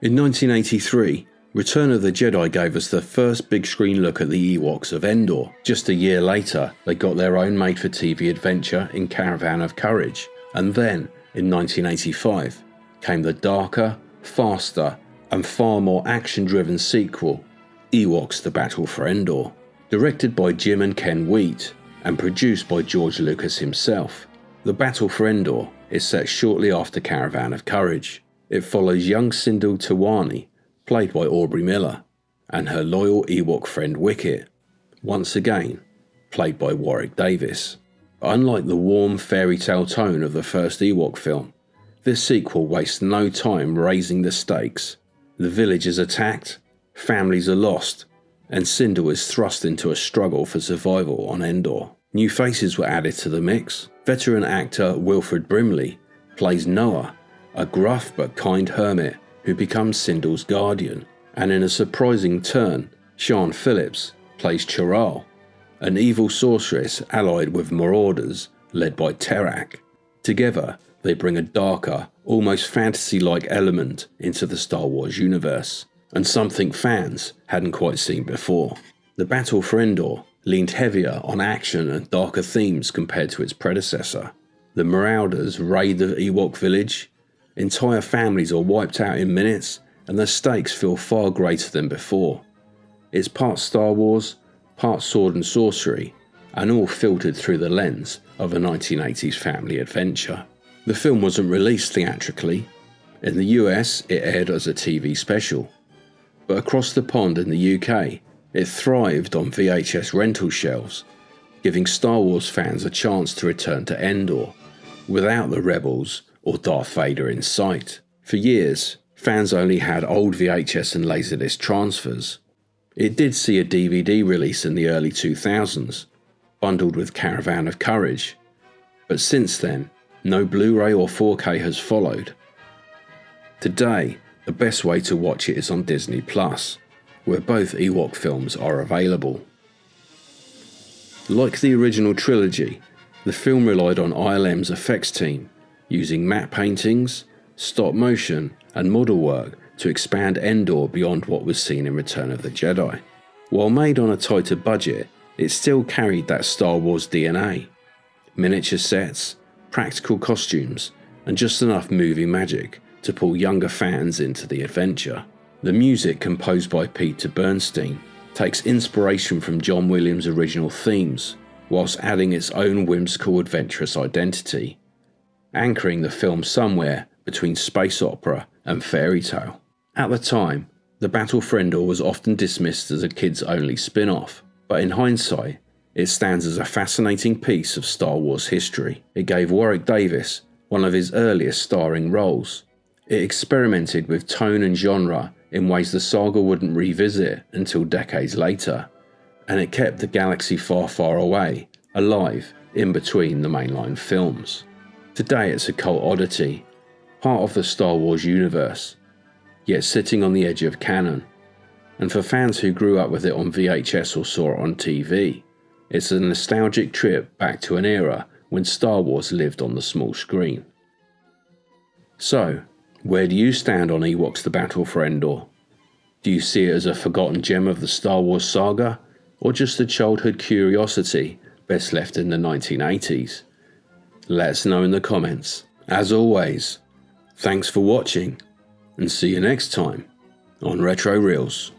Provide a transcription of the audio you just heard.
In 1983, Return of the Jedi gave us the first big screen look at the Ewoks of Endor. Just a year later, they got their own made-for-TV adventure in Caravan of Courage. And then, in 1985, came the darker, faster, and far more action-driven sequel, Ewoks: The Battle for Endor. Directed by Jim and Ken Wheat, and produced by George Lucas himself. The Battle for Endor is set shortly after Caravan of Courage. It follows young Sindel Tawani, played by Aubrey Miller, and her loyal Ewok friend Wicket, once again played by Warwick Davis. Unlike the warm fairy tale tone of the first Ewok film, this sequel wastes no time raising the stakes. The village is attacked, families are lost, and Sindel is thrust into a struggle for survival on Endor. New faces were added to the mix. Veteran actor Wilford Brimley plays Noah, a gruff but kind hermit who becomes Sindel's guardian, and in a surprising turn, Sian Phillips plays Chiral, an evil sorceress allied with marauders led by Terak. Together, they bring a darker, almost fantasy-like element into the Star Wars universe, and something fans hadn't quite seen before. The Battle for Endor leaned heavier on action and darker themes compared to its predecessor. The marauders raid the Ewok village, entire families are wiped out in minutes, and the stakes feel far greater than before. It's part Star Wars, part sword and sorcery, and all filtered through the lens of a 1980s family adventure. The film wasn't released theatrically. In the US, it aired as a TV special. But across the pond in the UK, it thrived on VHS rental shelves, giving Star Wars fans a chance to return to Endor, without the Rebels or Darth Vader in sight. For years, fans only had old VHS and Laserdisc transfers. It did see a DVD release in the early 2000s, bundled with Caravan of Courage, but since then, no Blu-ray or 4K has followed. Today, the best way to watch it is on Disney+, where both Ewok films are available. Like the original trilogy, the film relied on ILM's effects team, using matte paintings, stop motion, and model work to expand Endor beyond what was seen in Return of the Jedi. While made on a tighter budget, it still carried that Star Wars DNA. Miniature sets, practical costumes, and just enough movie magic to pull younger fans into the adventure. The music, composed by Peter Bernstein, takes inspiration from John Williams' original themes, whilst adding its own whimsical adventurous identity, anchoring the film somewhere between space opera and fairy tale. At the time, The Battle for Endor was often dismissed as a kids-only spin-off, but in hindsight, it stands as a fascinating piece of Star Wars history. It gave Warwick Davis one of his earliest starring roles. It experimented with tone and genre in ways the saga wouldn't revisit until decades later, and it kept the galaxy far, far away alive in between the mainline films. Today it's a cult oddity, part of the Star Wars universe, yet sitting on the edge of canon. And for fans who grew up with it on VHS or saw it on TV, it's a nostalgic trip back to an era when Star Wars lived on the small screen. So, where do you stand on Ewoks: The Battle for Endor? Do you see it as a forgotten gem of the Star Wars saga, or just a childhood curiosity best left in the 1980s? Let us know in the comments. As always, thanks for watching, and see you next time on Retro Reels.